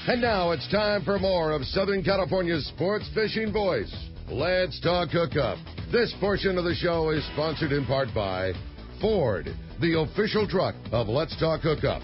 And now it's time for more of Southern California's sports fishing voice. Let's talk hookup. This portion of the show is sponsored in part by Ford, the official truck of Let's Talk Hookup.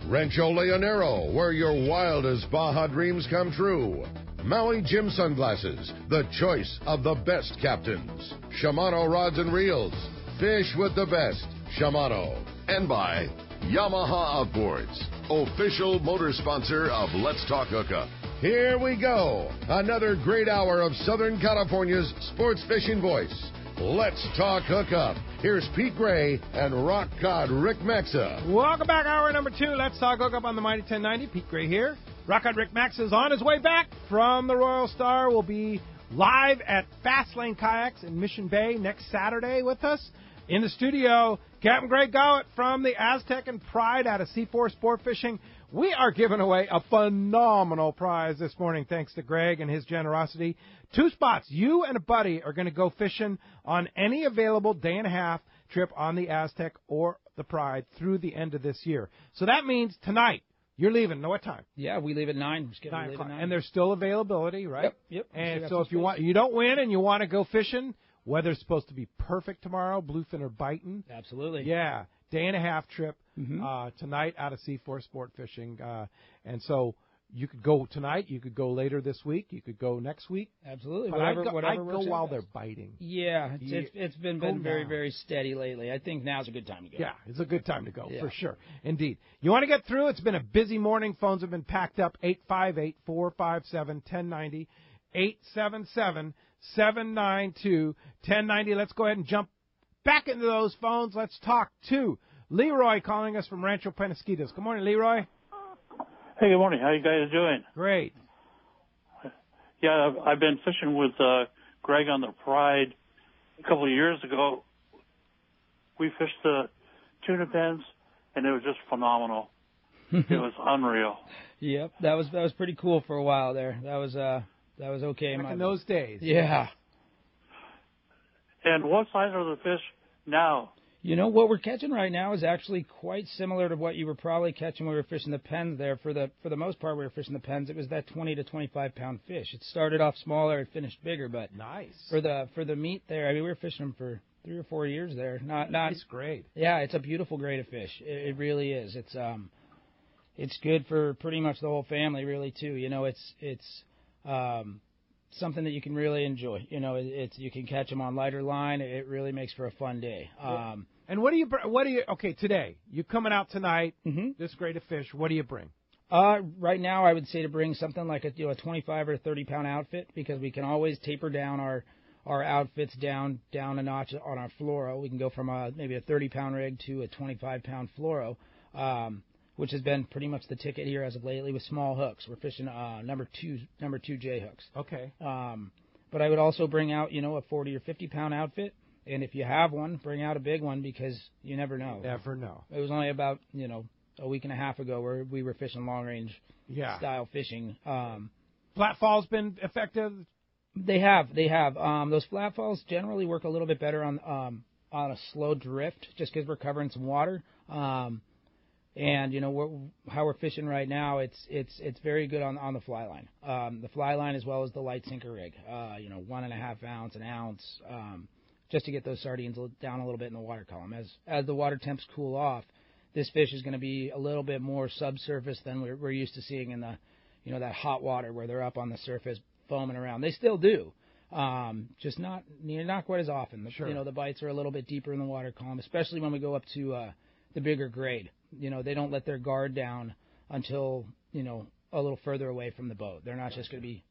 Rancho Leonero, where your wildest Baja dreams come true. Maui Jim Sunglasses, the choice of the best captains. Shimano Rods and Reels, fish with the best. Shimano. And by Yamaha Outboards, official motor sponsor of Let's Talk Hookup. Here we go. Another great hour of Southern California's sports fishing voice. Let's Talk Hookup. Here's Pete Gray and rock cod Rick Maxa. Welcome back, hour number 2. Let's Talk Hookup on the Mighty 1090. Pete Gray here. Rock cod Rick Maxa is on his way back from the Royal Star. We'll be live at Fastlane Kayaks in Mission Bay next Saturday with us. In the studio, Captain Greg Gawitt from the Aztec and Pride out of C4 Sport Fishing. We are giving away a phenomenal prize this morning, thanks to Greg and his generosity. 2 spots. You and a buddy are going to go fishing on any available day-and-a-half trip on the Aztec or the Pride through the end of this year. So that means tonight you're leaving. Know what time? Yeah, we leave at 9. 9 o'clock. And there's still availability, right? Yep. And so if you don't win and you want to go fishing, weather's supposed to be perfect tomorrow, bluefin or biting. Absolutely. Yeah, day-and-a-half trip tonight out of C4 Sport Fishing. And so you could go tonight, you could go later this week, you could go next week. Absolutely. But I'd go while they're biting. Yeah, it's been very, very steady lately. I think now's a good time to go. Yeah, it's a good time to go, for sure. Indeed. You want to get through? It's been a busy morning. Phones have been packed up. 858-457-1090. 877-792-1090. Let's go ahead and jump back into those phones. Let's talk to Leroy calling us from Rancho Penasquitos. Good morning, Leroy. Hey, good morning. How you guys doing? Great. Yeah, I've been fishing with Greg on the Pride a couple of years ago. We fished the tuna pens, and it was just phenomenal. It was unreal. Yep, that was pretty cool for a while there. That was okay. Back in those days. Yeah. And what size are the fish now? You know, what we're catching right now is actually quite similar to what you were probably catching when we were fishing the pens there. For the most part, we were fishing the pens. It was that 20 to 25-pound fish. It started off smaller, it finished bigger, but nice. For the meat there, I mean, we were fishing them for 3 or 4 years there. Nice grade. Yeah, it's a beautiful grade of fish. It really is. It's good for pretty much the whole family, really, too. You know, it's something that you can really enjoy. You know, you can catch them on lighter line. It really makes for a fun day. And what do you okay, today, you're coming out tonight, this grade of fish, what do you bring? Right now, I would say to bring something like a 25 or 30-pound outfit, because we can always taper down our outfits down a notch on our fluoro. We can go from maybe a 30-pound rig to a 25-pound fluoro, which has been pretty much the ticket here as of lately with small hooks. We're fishing number two J hooks. Okay. But I would also bring out, a 40 or 50-pound outfit. And if you have one, bring out a big one, because you never know. Never know. It was only about, a week and a half ago where we were fishing long-range style fishing. Flat falls been effective? They have. Those flat falls generally work a little bit better on a slow drift, just because we're covering some water. And how we're fishing right now, it's very good on the fly line. The fly line as well as the light sinker rig. 1.5 ounce, an ounce, just to get those sardines down a little bit in the water column. As the water temps cool off, this fish is going to be a little bit more subsurface than we're used to seeing in the that hot water where they're up on the surface foaming around. They still do, just not quite as often. Sure. The bites are a little bit deeper in the water column, especially when we go up to the bigger grade. They don't let their guard down until a little further away from the boat. They're not just going to be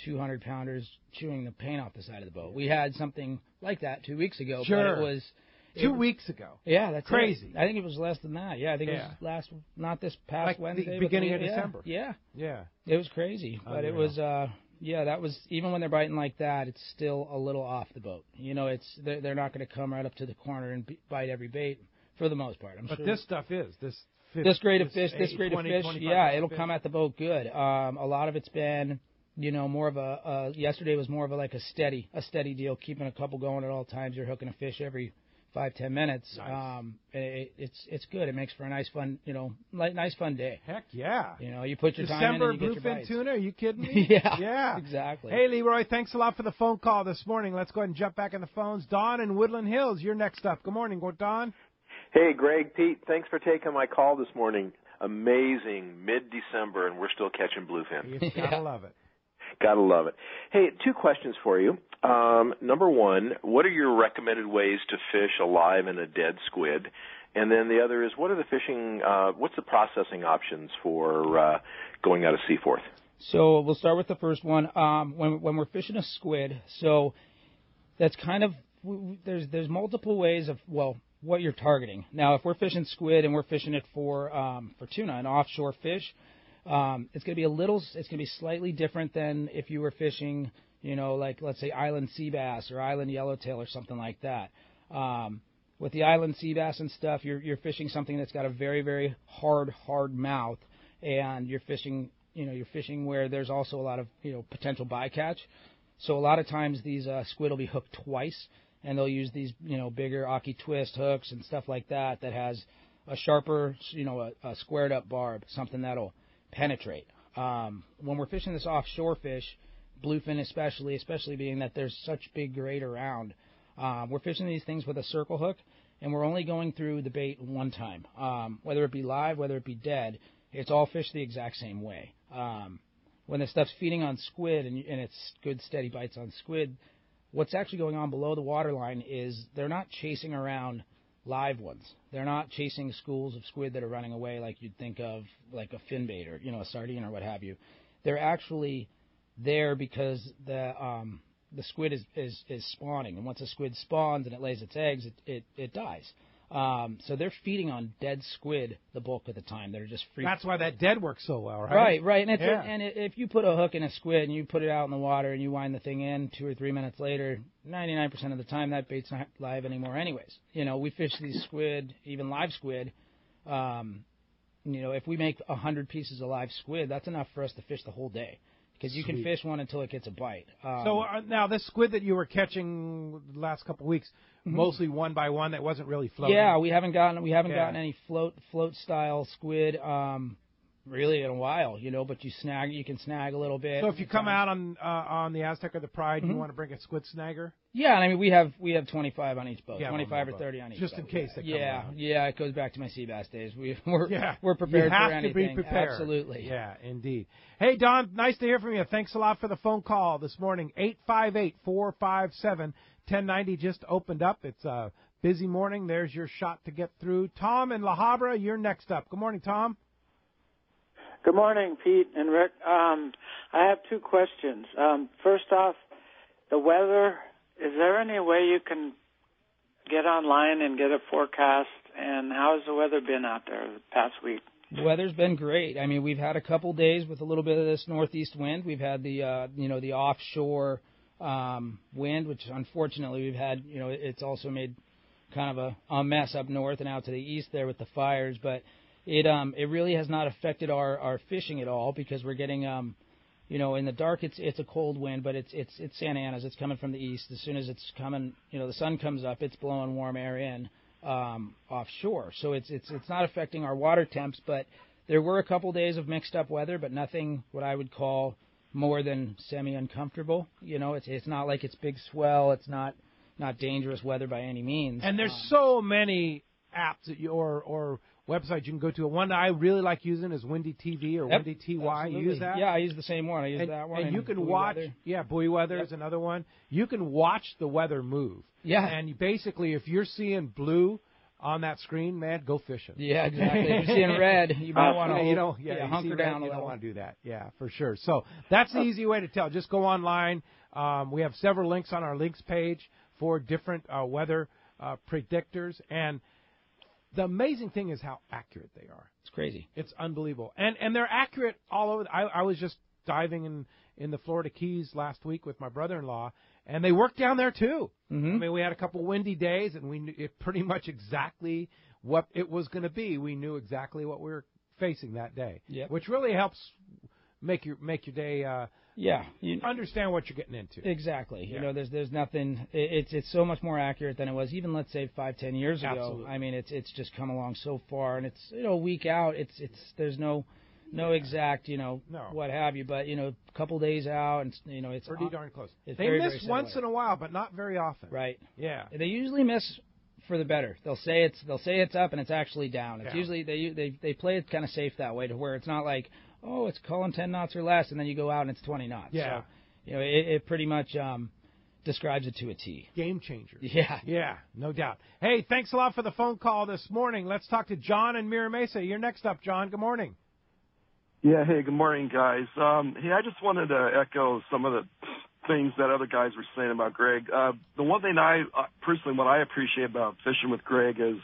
200-pounders chewing the paint off the side of the boat. We had something like that 2 weeks ago. Sure. But it was 2 weeks ago. Yeah, that's crazy. I think it was less than that. Yeah, I think it was not this past Wednesday. The beginning of December. Yeah. Yeah. It was crazy. But it was, that was, even when they're biting like that, it's still a little off the boat. They're not going to come right up to the corner and bite every bait for the most part. But this stuff is, this grade of fish, it'll come at the boat good. A lot of it's been, more of yesterday was more of a steady deal, keeping a couple going at all times. You're hooking a fish every 5-10 minutes. Nice. It's good. It makes for a nice fun nice fun day. Heck yeah. You put your time in and you get your bites. Tuna? Are you kidding me? Yeah, exactly. Hey, Leroy, thanks a lot for the phone call this morning. Let's go ahead and jump back in the phones. Don in Woodland Hills, you're next up. Good morning, Don. Hey, Greg, Pete, thanks for taking my call this morning. Amazing, mid-December, and we're still catching bluefin. You gotta love it. Gotta love it. Hey, 2 questions for you. Number one, what are your recommended ways to fish a live and a dead squid? And then the other is, what's the processing options for going out of Seaforth? So we'll start with the first one. When we're fishing a squid, so that's kind of, there's multiple ways of, what you're targeting. Now, if we're fishing squid and we're fishing it for tuna, an offshore fish, it's going to be slightly different than if you were fishing, like let's say island sea bass or island yellowtail or something like that. With the island sea bass and stuff, you're fishing something that's got a very, very hard mouth, and you're fishing where there's also a lot of potential bycatch. So a lot of times these squid will be hooked twice, and they'll use these bigger Aki twist hooks and stuff like that has a sharper, a squared up barb, something that'll penetrate. When we're fishing this offshore fish, bluefin especially being that there's such big grade around, we're fishing these things with a circle hook, and we're only going through the bait one time. Whether it be live, whether it be dead, it's all fished the exact same way. When the stuff's feeding on squid and it's good steady bites on squid, what's actually going on below the waterline is they're not chasing around live ones. They're not chasing schools of squid that are running away like you'd think of like a fin bait or a sardine or what have you. They're actually there because the squid is spawning, and once a squid spawns and it lays its eggs, it dies. So they're feeding on dead squid the bulk of the time. They're just free. That's why that dead works so well, right? Right. And if you put a hook in a squid and you put it out in the water and you wind the thing in 2 or 3 minutes later, 99% of the time that bait's not live anymore anyways. We fish these squid, even live squid. If we make 100 pieces of live squid, that's enough for us to fish the whole day. Because you can fish one until it gets a bite. So now this squid that you were catching the last couple of weeks, mostly one by one, that wasn't really floating. Yeah, we haven't gotten any float style squid really in a while, but you can snag a little bit. So if you come out on the Aztec or the Pride, you want to bring a squid snagger? Yeah, and I mean we have 25 on each boat, 25 or 30 on each just boat. In case they come around. Yeah, it goes back to my sea bass days. We're prepared you have for anything. To be prepared. Absolutely. Yeah, indeed. Hey, Don, nice to hear from you. Thanks a lot for the phone call this morning. 858-457-1090 just opened up. It's a busy morning. There's your shot to get through. Tom in La Habra, you're next up. Good morning, Tom. Good morning, Pete and Rick. I have 2 questions. First off, the weather. Is there any way you can get online and get a forecast? And how has the weather been out there the past week? The weather's been great. I mean, we've had a couple days with a little bit of this northeast wind. We've had the the offshore wind, which unfortunately we've had. It's also made kind of a mess up north and out to the east there with the fires. But it really has not affected our fishing at all because we're getting in the dark it's a cold wind, but it's Santa Ana's. It's coming from the east. As soon as it's coming, the sun comes up, it's blowing warm air in offshore. So it's not affecting our water temps, but there were a couple days of mixed up weather, but nothing what I would call more than semi-uncomfortable. It's not like it's big swell. It's not dangerous weather by any means. And there's so many apps or websites you can go to. One that I really like using is Windy TV or Windy TY. Absolutely. You use that? Yeah, I use the same one. I use that one. And you can Buoy watch. Weather. Yeah, Buoy Weather is another one. You can watch the weather move. Yeah. And basically, if you're seeing blue on that screen, man, go fishing. Yeah, exactly. If you're seeing red, you might want to hunker down a little. You don't want to do that. Yeah, for sure. So that's the easy way to tell. Just go online. We have several links on our links page for different weather predictors. And the amazing thing is how accurate they are. It's crazy. It's unbelievable. And they're accurate all over. I was just diving in the Florida Keys last week with my brother-in-law, and they work down there too. Mm-hmm. I mean, we had a couple windy days, and we knew it pretty much exactly what it was going to be. We knew exactly what we were facing that day, which really helps make your day. You understand what you're getting into. Exactly. Yeah. You know, there's nothing. It's so much more accurate than it was even, let's say, 5-10 years ago. Absolutely. I mean, it's just come along so far, and it's a week out. There's no exact what have you, but a couple days out, and it's pretty darn close. They very, miss very once in a while, but not very often. Right. Yeah. They usually miss for the better. They'll say it's up and it's actually down. It's usually they play it kind of safe that way, to where it's not like, oh, it's calling 10 knots or less, and then you go out and it's 20 knots. Yeah. So, it pretty much describes it to a T. Game changer. Yeah. Yeah, no doubt. Hey, thanks a lot for the phone call this morning. Let's talk to John in Mira Mesa. You're next up, John. Good morning. Yeah, hey, good morning, guys. Hey, I just wanted to echo some of the things that other guys were saying about Greg. The one thing personally, what I appreciate about fishing with Greg is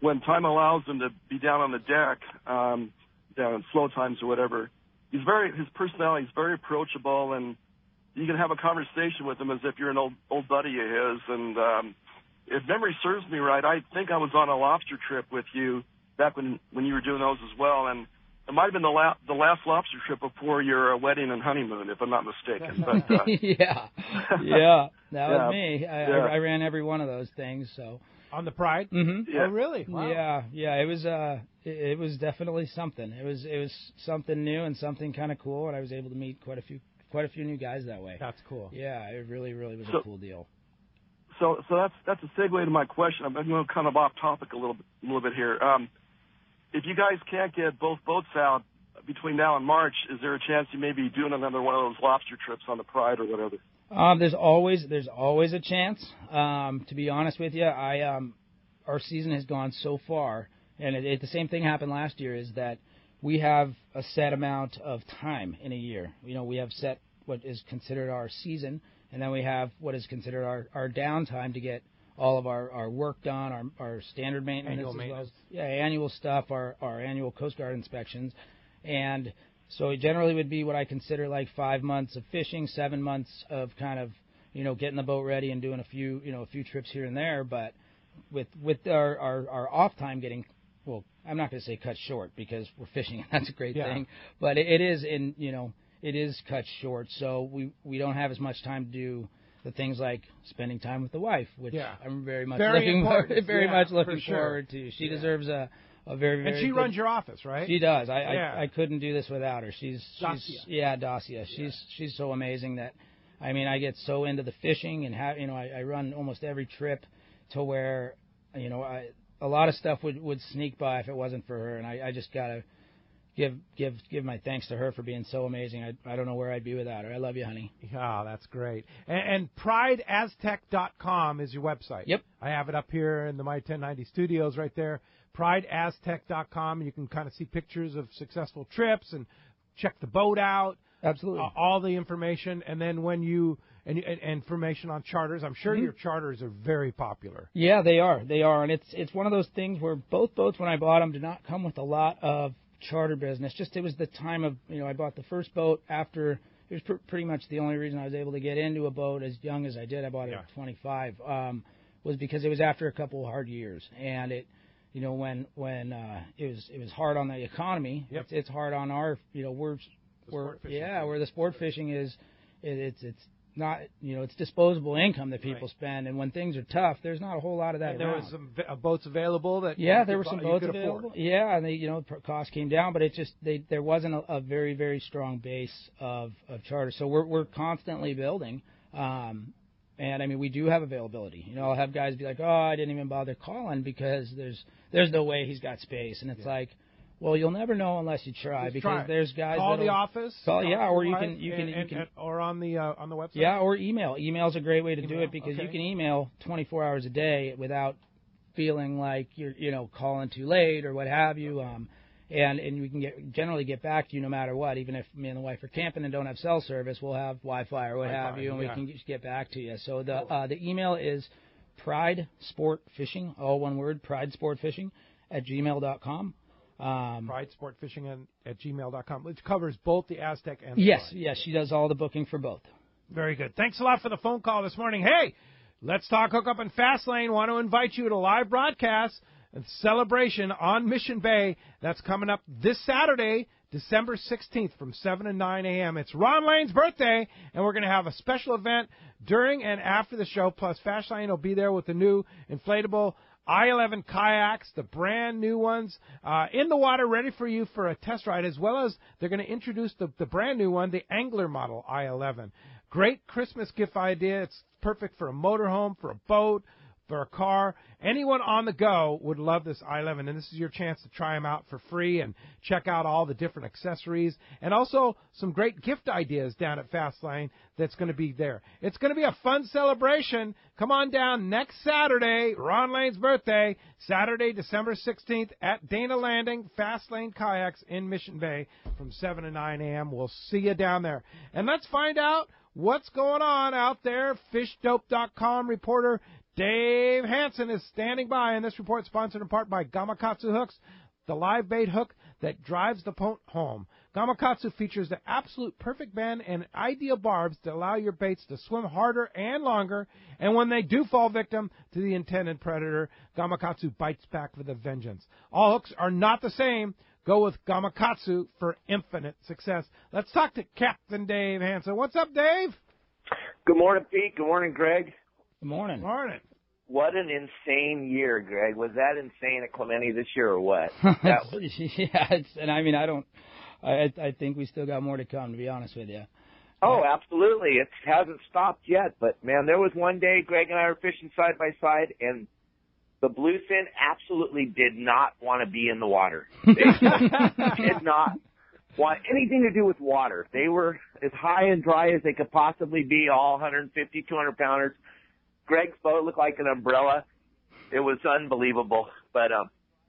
when time allows him to be down on the deck, down in slow times or whatever, his personality is very approachable, and you can have a conversation with him as if you're an old buddy of his. And if memory serves me right, I think I was on a lobster trip with you back when you were doing those as well, and it might have been the last lobster trip before your wedding and honeymoon, if I'm not mistaken. But, yeah, that was me. I ran every one of those things. So on the Pride. Mm-hmm. Yeah. Oh, really? Wow. Yeah. It was definitely something. It was something new and something kind of cool, and I was able to meet quite a few new guys that way. That's cool. Yeah, it really was a cool deal. So that's a segue to my question. I'm going kind of off topic a little bit here. If you guys can't get both boats out between now and March, is there a chance you may be doing another one of those lobster trips on the Pride or whatever? There's always a chance. To be honest with you, our season has gone so far, and the same thing happened last year, is that we have a set amount of time in a year. We have set what is considered our season, and then we have what is considered our downtime to get all of our work done, our standard maintenance, annual maintenance. Annual stuff, our annual Coast Guard inspections. And so it generally would be what I consider like 5 months of fishing, 7 months of kind of, getting the boat ready and doing a few trips here and there. But with our off time getting, well, I'm not going to say cut short because we're fishing and that's a great thing, but it is cut short. So we don't have as much time to do the things like spending time with the wife, which I'm very much looking forward to. She deserves a very, very and she good, runs your office, right? She does. I couldn't do this without her. Dacia. Dacia. She's so amazing that, I get so into the fishing and I run almost every trip to where, a lot of stuff would sneak by if it wasn't for her, and I just gotta give my thanks to her for being so amazing. I don't know where I'd be without her. I love you, honey. Yeah, that's great. And PrideAztec.com is your website. Yep. I have it up here in the My 1090 studios right there. PrideAztec.com. You can kind of see pictures of successful trips and check the boat out. Absolutely. All the information. And then when you and information on charters. I'm sure your charters are very popular. Yeah, they are. And it's one of those things where both boats, when I bought them, did not come with a lot of charter business. Just it was the time of, I bought the first boat after, it was pretty much the only reason I was able to get into a boat as young as I did. I bought it at 25, was because it was after a couple hard years. And it, when it was hard on the economy, it's hard on our, we're the sport fishing is, it's not, it's disposable income that people spend, and when things are tough, there's not a whole lot of that. And there was some boats available that there were some boats available. Afford. Yeah, and the cost came down, but it just there wasn't a very, very strong base of charter. So we're constantly building, and we do have availability. I'll have guys be like, oh, I didn't even bother calling because there's no way he's got space, and it's like, well, you'll never know unless you try. There's guys call the office. Or you can or on the website. Yeah, or email. Email's a great way to do it because you can email 24 hours a day without feeling like you're calling too late or what have you. And we can generally get back to you no matter what. Even if me and the wife are camping and don't have cell service, we'll have Wi-Fi or what have you, and we can just get back to you. So the email is pridesportfishing, all one word, pridesportfishing @gmail.com. PrideSportFishing at gmail.com, which covers both the Aztec and the Yes, she does all the booking for both. Very good. Thanks a lot for the phone call this morning. Hey, let's talk Hookup and Fastlane. Want to invite you to a live broadcast and celebration on Mission Bay. That's coming up this Saturday, December 16th from 7 to 9 a.m. It's Ron Lane's birthday, and we're going to have a special event during and after the show, plus Fast Lane will be there with the new inflatable I-11 kayaks, the brand new ones, in the water, ready for you for a test ride, as well as they're going to introduce the brand new one, the Angler model I-11. Great Christmas gift idea. It's perfect for a motorhome, for a boat, for a car. Anyone on the go would love this I-11, and this is your chance to try them out for free and check out all the different accessories and also some great gift ideas down at Fastlane that's going to be there. It's going to be a fun celebration. Come on down next Saturday, Ron Lane's birthday, Saturday, December 16th at Dana Landing, Fastlane Kayaks in Mission Bay from 7 to 9 a.m. We'll see you down there. And let's find out what's going on out there. FishDope.com reporter Dave Hansen is standing by, and this report sponsored in part by Gamakatsu Hooks, the live bait hook that drives the boat home. Gamakatsu features the absolute perfect bend and ideal barbs that allow your baits to swim harder and longer, and when they do fall victim to the intended predator, Gamakatsu bites back with a vengeance. All hooks are not the same. Go with Gamakatsu for infinite success. Let's talk to Captain Dave Hansen. What's up, Dave? Good morning, Pete. Good morning, Greg. Good morning. Morning. What an insane year, Greg. Was that insane at Clemente this year or what? Yeah, I think we still got more to come, to be honest with you. Oh, absolutely. It hasn't stopped yet. But, man, there was one day Greg and I were fishing side by side, and the bluefin absolutely did not want to be in the water. They did not want anything to do with water. They were as high and dry as they could possibly be, all 150, 200-pounders. Greg's boat looked like an umbrella. It was unbelievable. But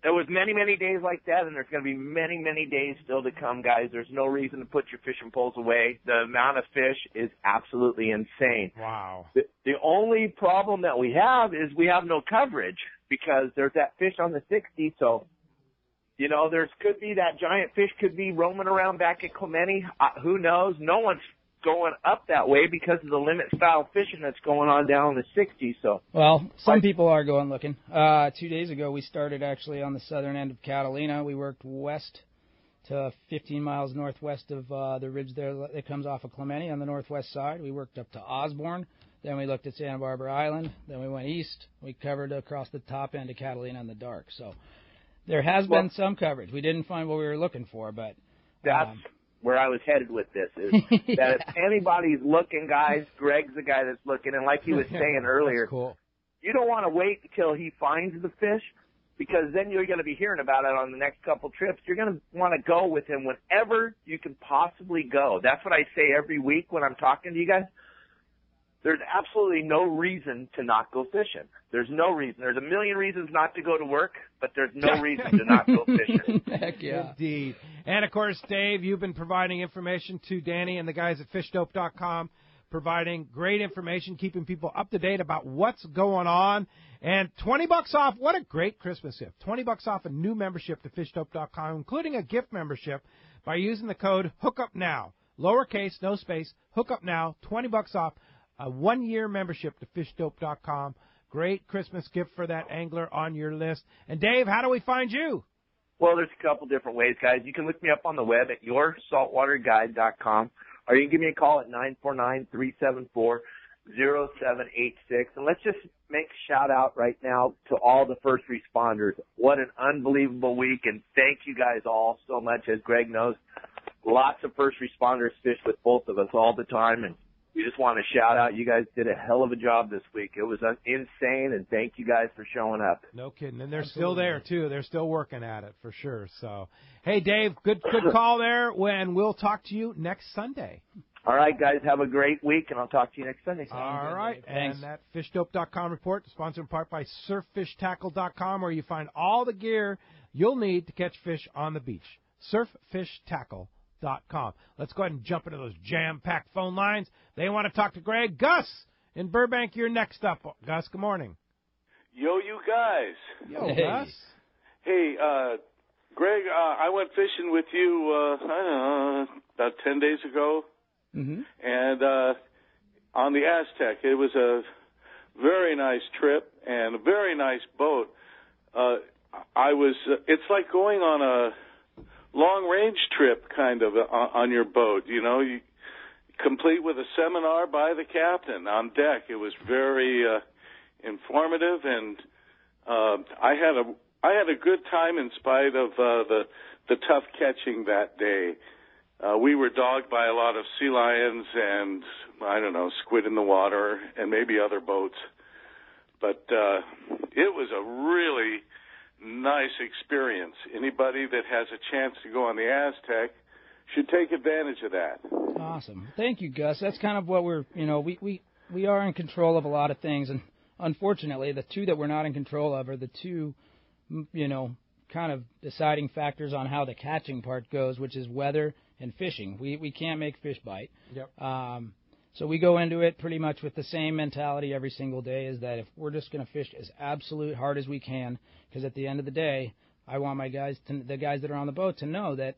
there was many, many days like that, and there's going to be many, many days still to come, guys. There's no reason to put your fishing poles away. The amount of fish is absolutely insane. Wow. The only problem that we have is we have no coverage because there's that fish on the 60, so you know, could be that giant fish could be roaming around back at Clemente. Who knows? No one's going up that way because of the limit style fishing that's going on down in the 60s. So, well, some people are going looking. 2 days ago, we started actually on the southern end of Catalina. We worked west to 15 miles northwest of the ridge there that comes off of Clemente on the northwest side. We worked up to Osborne. Then we looked at Santa Barbara Island. Then we went east. We covered across the top end of Catalina in the dark. So there has been some coverage. We didn't find what we were looking for, but that's where I was headed with this, is that if anybody's looking, guys, Greg's the guy that's looking. And like he was saying earlier, cool. You don't want to wait until he finds the fish, because then you're going to be hearing about it on the next couple trips. You're going to want to go with him whenever you can possibly go. That's what I say every week when I'm talking to you guys. There's absolutely no reason to not go fishing. There's no reason. There's a million reasons not to go to work, but there's no reason to not go fishing. Heck yeah. Indeed. And, of course, Dave, you've been providing information to Danny and the guys at FishDope.com, providing great information, keeping people up to date about what's going on. And $20 off, what a great Christmas gift. $20 off a new membership to FishDope.com, including a gift membership by using the code HOOKUPNOW. Lowercase, no space, HOOKUPNOW, $20 off. A 1-year membership to FishDope.com. Great Christmas gift for that angler on your list. And, Dave, how do we find you? Well, there's a couple different ways, guys. You can look me up on the web at yoursaltwaterguide.com, or you can give me a call at 949-374-0786. And let's just make a shout-out right now to all the first responders. What an unbelievable week, and thank you guys all so much. As Greg knows, lots of first responders fish with both of us all the time, and we just want to shout out. You guys did a hell of a job this week. It was insane, and thank you guys for showing up. No kidding. And they're still there, too. They're still working at it, for sure. So, hey, Dave, good call there, and we'll talk to you next Sunday. All right, guys, have a great week, and I'll talk to you next Sunday. All right, and that FishDope.com report, sponsored in part by SurfFishTackle.com, where you find all the gear you'll need to catch fish on the beach. SurfFishTackle.com. Let's go ahead and jump into those jam-packed phone lines. They want to talk to Greg. Gus in Burbank, you're next up. Gus, good morning. Yo, you guys. Yo, hey. Gus. Hey, Greg, I went fishing with you, I don't know, about 10 days ago. Mm-hmm. And on the Aztec. It was a very nice trip and a very nice boat. It's like going on a long-range trip kind of on your boat, complete with a seminar by the captain on deck. It was very informative, and I had a good time in spite of the tough catching that day. We were dogged by a lot of sea lions and, squid in the water and maybe other boats. But it was a really nice experience. Anybody that has a chance to go on the Aztec should take advantage of that. Awesome. Thank you, Gus. That's kind of what we're, we are in control of a lot of things. And unfortunately, the two that we're not in control of are the two, kind of deciding factors on how the catching part goes, which is weather and fishing. We can't make fish bite. Yep. So we go into it pretty much with the same mentality every single day, is that if we're just going to fish as absolute hard as we can, because at the end of the day, I want my guys, the guys that are on the boat, to know that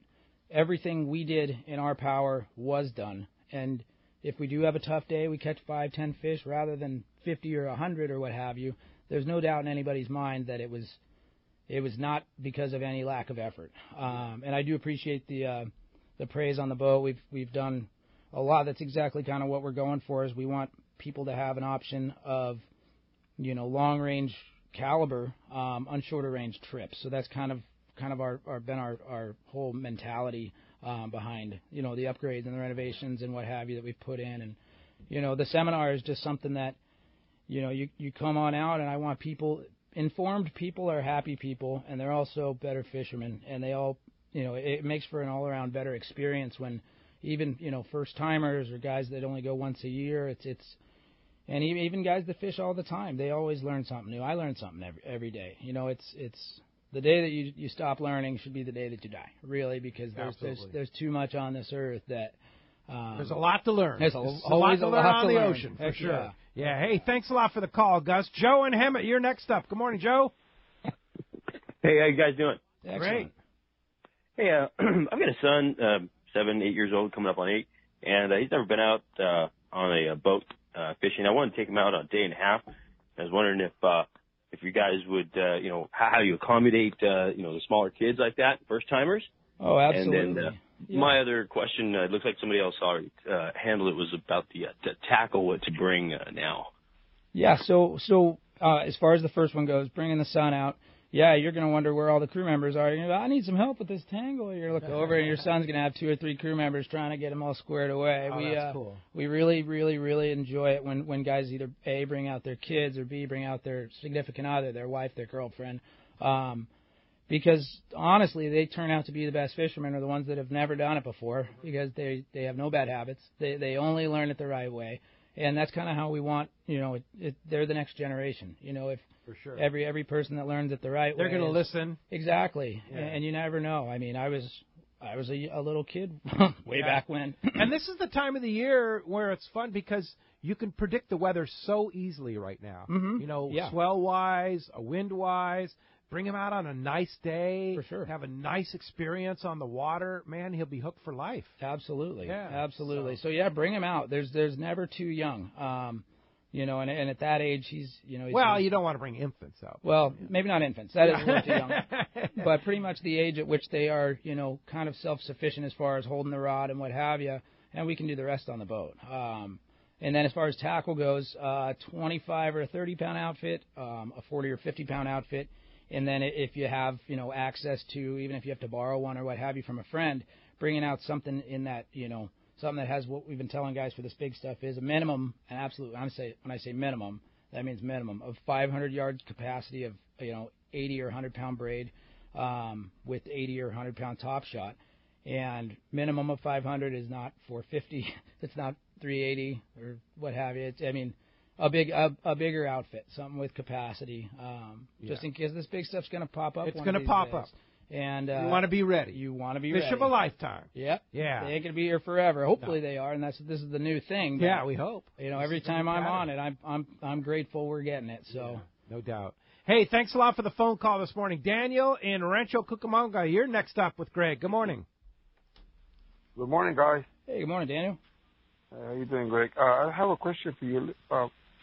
everything we did in our power was done. And if we do have a tough day, we catch 5, 10 fish rather than 50 or 100 or what have you, there's no doubt in anybody's mind that it was not because of any lack of effort. And I do appreciate the praise on the boat. We've done a lot. That's exactly kind of what we're going for, is we want people to have an option of, long range caliber on shorter range trips. So that's kind of our whole mentality behind, the upgrades and the renovations and what have you that we've put in. And, the seminar is just something that, you come on out, and I want people, informed people are happy people, and they're also better fishermen, and they all, it makes for an all-around better experience when even, first-timers or guys that only go once a year, and even guys that fish all the time, they always learn something new. I learn something every day. It's the day that you stop learning should be the day that you die, really, because there's too much on this earth that there's a lot to learn. There's always a lot to learn on the ocean, for sure. Yeah. Hey, thanks a lot for the call, Gus. Joe and Hemet, you're next up. Good morning, Joe. Hey, how you guys doing? Excellent. Great. Hey, I've got a son, 7, 8 years old, coming up on 8, and he's never been out on a boat fishing. I wanted to take him out on a day and a half. I was wondering if you guys would, how you accommodate, the smaller kids like that, first timers. Oh, absolutely. And then my other question, it looks like somebody else already handled it, was about the tackle, what to bring now. Yeah. So as far as the first one goes, bringing the son out. Yeah, you're going to wonder where all the crew members are. You're going to go, I need some help with this tangle. You're going to look over, and your son's going to have 2 or 3 crew members trying to get them all squared away. That's cool. We really, really, really enjoy it when guys either A, bring out their kids, or B, bring out their significant other, their wife, their girlfriend. Because, honestly, they turn out to be the best fishermen, are the ones that have never done it before, because they have no bad habits. They only learn it the right way. And that's kind of how we want, they're the next generation. If for sure. Every person that learns it the right way, they're going to listen. Exactly. Yeah. And you never know. I mean, I was a little kid way back when. And this is the time of the year where it's fun because you can predict the weather so easily right now. Mm-hmm. Swell-wise, wind-wise. Bring him out on a nice day. For sure. Have a nice experience on the water. Man, he'll be hooked for life. Absolutely. Yeah. Absolutely. So yeah, bring him out. There's never too young. And at that age, he's. Well, you don't want to bring infants out. Well, maybe not infants. That is a little too young. But pretty much the age at which they are, kind of self-sufficient as far as holding the rod and what have you, and we can do the rest on the boat. And then as far as tackle goes, 25 or a 30-pound outfit, a 40 or 50-pound outfit. And then if you have, access to, even if you have to borrow one or what have you from a friend, bringing out something in that, something that has what we've been telling guys for this big stuff is a minimum, and absolutely, when I say minimum, that means minimum of 500 yards capacity of, 80 or 100 pound braid with 80 or 100 pound top shot. And minimum of 500 is not 450. It's not 380 or what have you. A bigger outfit, something with capacity, just in case this big stuff's going to pop up. It's going to pop up. And you want to be ready. You want to be ready. Fish of a lifetime. Yep. Yeah. They ain't going to be here forever. Hopefully they are, and this is the new thing. Yeah, we hope. Every time I'm on it, I'm grateful we're getting it. So yeah, no doubt. Hey, thanks a lot for the phone call this morning, Daniel in Rancho Cucamonga. You're next up with Greg. Good morning. Good morning, guys. Hey, good morning, Daniel. How you doing, Greg? I have a question for you.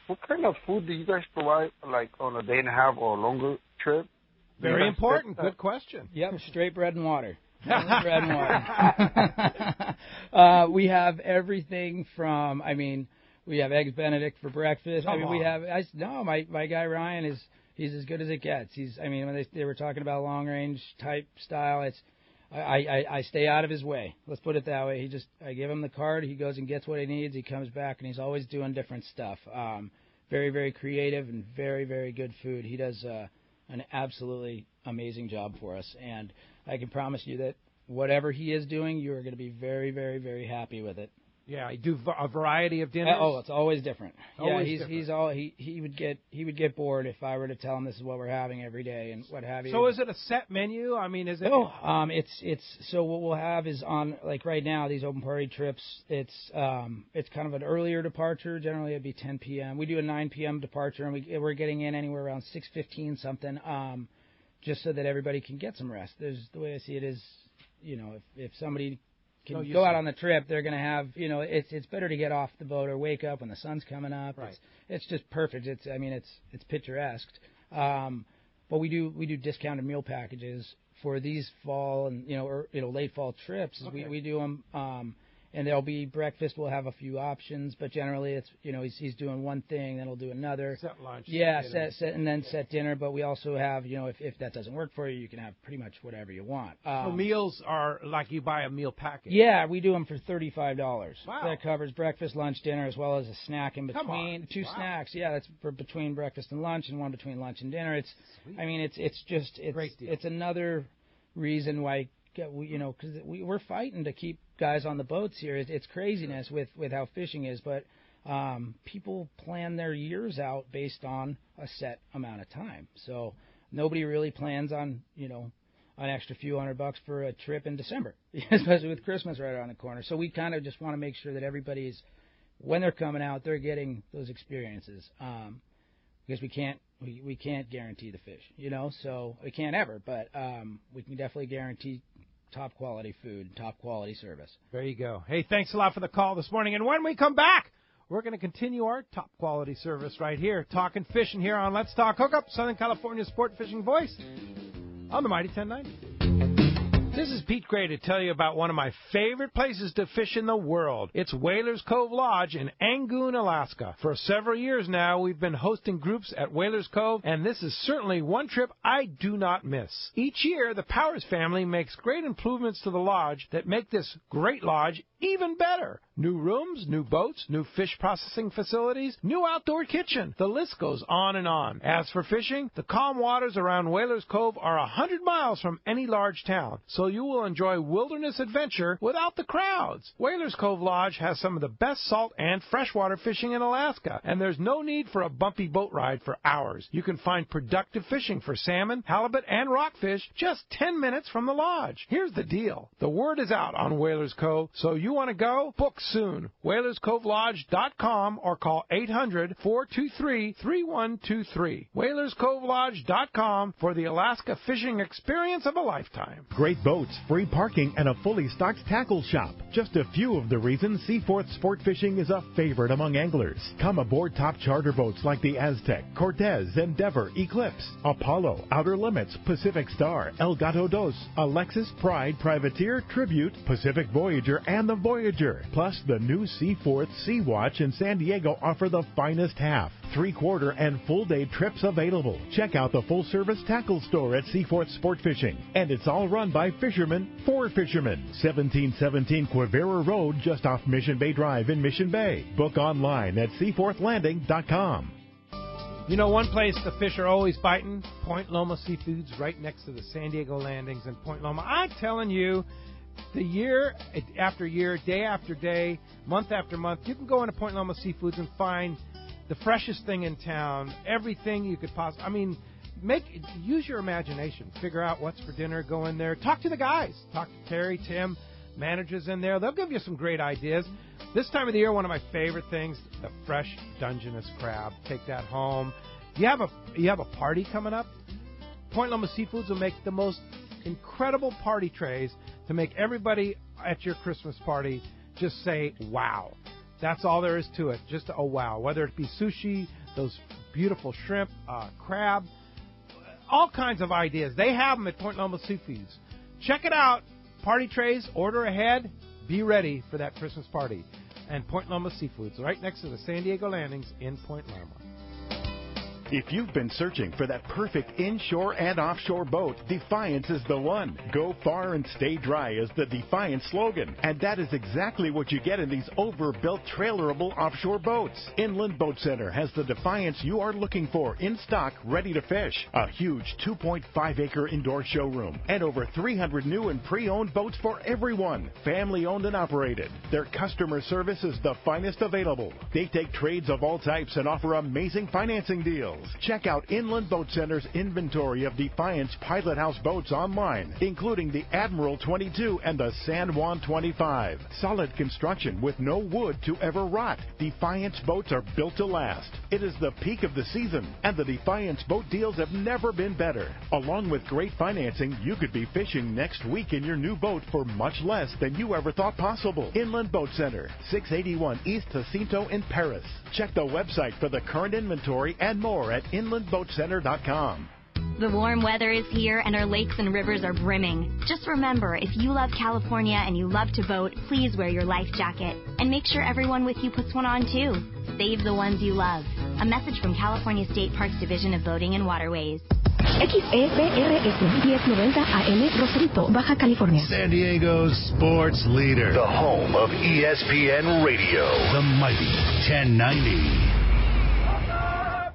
What kind of food do you guys provide, like on a day and a half or longer trip? Very important. Good question. Yep, straight bread and water. Only bread and water. We have everything from, we have eggs Benedict for breakfast. My guy Ryan he's as good as it gets. When they were talking about long range type style, I stay out of his way. Let's put it that way. I give him the card. He goes and gets what he needs. He comes back, and he's always doing different stuff. Very, very creative and very, very good food. He does an absolutely amazing job for us. And I can promise you that whatever he is doing, you are going to be very, very, very happy with it. Yeah, I do a variety of dinners. It's always different. Always different. He would get bored if I were to tell him this is what we're having every day and what have you. So is it a set menu? Is it? It's so what we'll have is on like right now these open party trips. It's kind of an earlier departure. Generally it'd be 10 p.m. We do a 9 p.m. departure and we're getting in anywhere around 6:15 something. Just so that everybody can get some rest. The way I see it is, if somebody can go out on the trip, they're going to have, it's better to get off the boat or wake up when the sun's coming up. Right. It's just perfect. It's picturesque. But we do discounted meal packages for these fall and late fall trips. Okay. We do them. And there'll be breakfast. We'll have a few options, but generally it's he's doing one thing, then he'll do another. Set lunch. Yeah, set dinner. But we also have if that doesn't work for you, you can have pretty much whatever you want. So meals are like you buy a meal package. Yeah, we do them for $35. Wow. That covers breakfast, lunch, dinner, as well as a snack in between. Come on. Two snacks. Yeah, that's for between breakfast and lunch, and one between lunch and dinner. It's another reason why. Because we're fighting to keep guys on the boats here. It's craziness with how fishing is, but people plan their years out based on a set amount of time. So nobody really plans on an extra few $100 for a trip in December, especially with Christmas right around the corner. So we kind of just want to make sure that everybody's, when they're coming out, they're getting those experiences. Because we can't guarantee the fish, so we can't ever, but we can definitely guarantee top quality food, top quality service. There you go. Hey, thanks a lot for the call this morning. And when we come back, we're going to continue our top quality service right here, talking fishing here on Let's Talk Hookup, Southern California's sport fishing voice on the Mighty 1090. This is Pete Gray to tell you about one of my favorite places to fish in the world. It's Whalers Cove Lodge in Angoon, Alaska. For several years now, we've been hosting groups at Whalers Cove, and this is certainly one trip I do not miss. Each year, the Powers family makes great improvements to the lodge that make this great lodge even better. New rooms, new boats, new fish processing facilities, new outdoor kitchen. The list goes on and on. As for fishing, the calm waters around Whalers Cove are 100 miles from any large town, so you will enjoy wilderness adventure without the crowds. Whalers Cove Lodge has some of the best salt and freshwater fishing in Alaska, and there's no need for a bumpy boat ride for hours. You can find productive fishing for salmon, halibut, and rockfish just 10 minutes from the lodge. Here's the deal. The word is out on Whalers Cove, so you want to go? Book soon. WhalersCoveLodge.com or call 800-423-3123. WhalersCoveLodge.com for the Alaska fishing experience of a lifetime. Great boats, free parking, and a fully stocked tackle shop. Just a few of the reasons Seaforth Sport Fishing is a favorite among anglers. Come aboard top charter boats like the Aztec, Cortez, Endeavor, Eclipse, Apollo, Outer Limits, Pacific Star, El Gato Dos, Alexis, Pride, Privateer, Tribute, Pacific Voyager, and the Voyager. Plus, the new Seaforth Sea Watch in San Diego offer the finest half, 3/4, and full-day trips available. Check out the full-service tackle store at Seaforth Sport Fishing. And it's all run by fishermen for fishermen. 1717 Quivira Road, just off Mission Bay Drive in Mission Bay. Book online at seaforthlanding.com. You know, one place the fish are always biting, Point Loma Seafoods, right next to the San Diego landings in Point Loma. I'm telling you, the year after year, day after day, month after month, you can go into Point Loma Seafoods and find the freshest thing in town, everything you could possibly, use your imagination. Figure out what's for dinner, go in there, talk to the guys. Talk to Terry, Tim, managers in there. They'll give you some great ideas. This time of the year, one of my favorite things, the fresh Dungeness crab. Take that home. You have a party coming up, Point Loma Seafoods will make the most incredible party trays to make everybody at your Christmas party just say, wow. That's all there is to it, just a wow. Whether it be sushi, those beautiful shrimp, crab, all kinds of ideas. They have them at Point Loma Seafoods. Check it out. party trays, order ahead. Be ready for that Christmas party. And Point Loma Seafoods, right next to the San Diego Landings in Point Loma. If you've been searching for that perfect inshore and offshore boat, Defiance is the one. Go far and stay dry is the Defiance slogan. And that is exactly what you get in these overbuilt, trailerable offshore boats. Inland Boat Center has the Defiance you are looking for in stock, ready to fish. A huge 2.5-acre indoor showroom. And over 300 new and pre-owned boats for everyone. Family owned and operated. Their customer service is the finest available. They take trades of all types and offer amazing financing deals. Check out Inland Boat Center's inventory of Defiance Pilot House boats online, including the Admiral 22 and the San Juan 25. Solid construction with no wood to ever rot. Defiance boats are built to last. It is the peak of the season, and the Defiance boat deals have never been better. Along with great financing, you could be fishing next week in your new boat for much less than you ever thought possible. Inland Boat Center, 681 East Jacinto in Paris. Check the website for the current inventory and more at inlandboatcenter.com. The warm weather is here and our lakes and rivers are brimming. Just remember, if you love California and you love to boat, please wear your life jacket. And make sure everyone with you puts one on too. Save the ones you love. A message from California State Parks Division of Boating and Waterways. XEBRS 1090 AM Rosarito, Baja California. San Diego's sports leader. The home of ESPN Radio. The mighty 1090.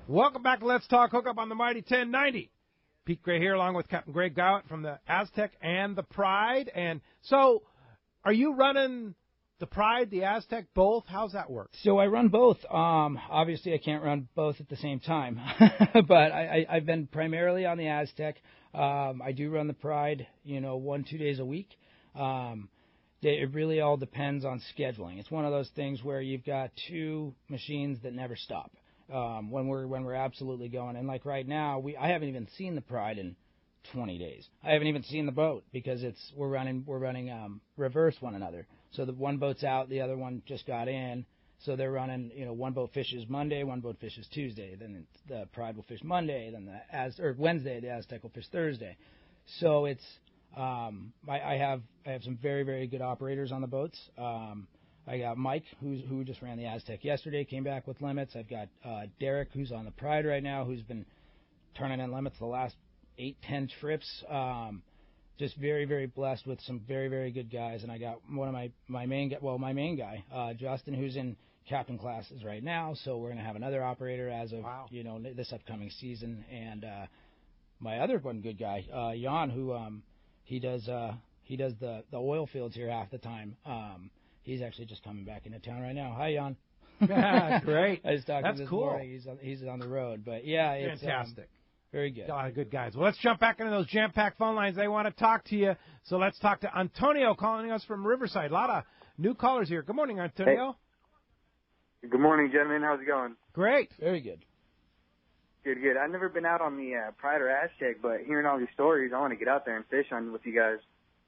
Welcome back to Let's Talk Hookup on the Mighty 1090. Pete Gray here along with Captain Greg Gawitt from the Aztec and the Pride. And so, are you running the Pride, the Aztec, both? How's that work? So I run both. Obviously, I can't run both at the same time. But I've been primarily on the Aztec. I do run the Pride, 1-2 days a week. It really all depends on scheduling. It's one of those things where you've got two machines that never stop. When we're absolutely going, and like right now, I haven't even seen the Pride in 20 days. I haven't even seen the boat because we're running reverse one another. So the one boat's out, the other one just got in. So they're running, one boat fishes Monday, one boat fishes Tuesday. Then the Pride will fish Monday, then Wednesday the Aztec will fish Thursday. So it's I have some very, very good operators on the boats. I got Mike, who just ran the Aztec yesterday, came back with limits. I've got Derek, who's on the Pride right now, who's been turning in limits the last 8-10 trips. Just very, very blessed with some very, very good guys. And I got one of my main guy, Justin, who's in captain classes right now. So we're going to have another operator as of this upcoming season. And my other one good guy, Jan, who he does the oil fields here half the time. He's actually just coming back into town right now. Hi, Jan. Great. I was talking That's this cool. morning. He's on the road, but yeah, it's fantastic. Very good. A lot of good guys. Well, let's jump back into those jam-packed phone lines. They want to talk to you. So let's talk to Antonio calling us from Riverside. A lot of new callers here. Good morning, Antonio. Hey. Good morning, gentlemen. How's it going? Great. Very good. Good. I've never been out on the Pride or Aztec, but hearing all these stories, I want to get out there and fish on with you guys.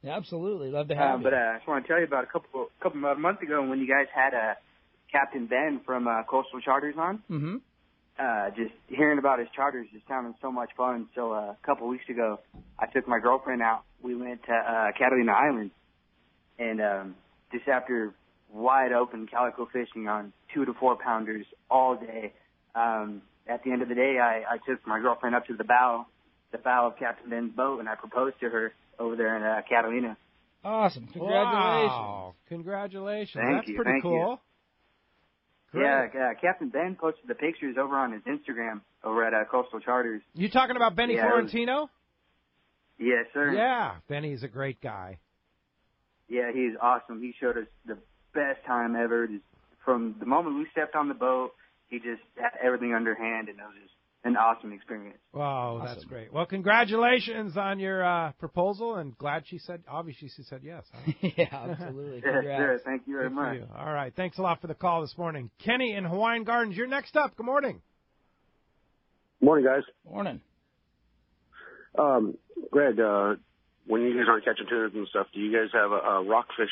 Yeah, absolutely. Love to have you. But I just want to tell you about about a month ago when you guys had Captain Ben from Coastal Charters on. Mm-hmm. Just hearing about his charters just sounded so much fun. So a couple weeks ago, I took my girlfriend out. We went to Catalina Island, and just after wide open calico fishing on 2 to 4 pounders all day, at the end of the day, I took my girlfriend up to the bow of Captain Ben's boat, and I proposed to her over there in Catalina. Awesome. Congratulations. Wow. Congratulations. Thank That's you. pretty cool. Yeah, Captain Ben posted the pictures over on his Instagram over at Coastal Charters. You talking about Benny Florentino? Yes, sir. Yeah, Benny's a great guy. Yeah, he's awesome. He showed us the best time ever. Just from the moment we stepped on the boat, he just had everything underhand, and it was just an awesome experience. Wow, awesome. That's great. Well, congratulations on your proposal, and glad she said yes. Huh? Yeah, absolutely. Yes, sir. Thank you very much. All right. Thanks a lot for the call this morning. Kenny in Hawaiian Gardens, you're next up. Good morning. Morning, guys. Morning. Greg, when you guys aren't catching tunas and stuff, do you guys have rockfish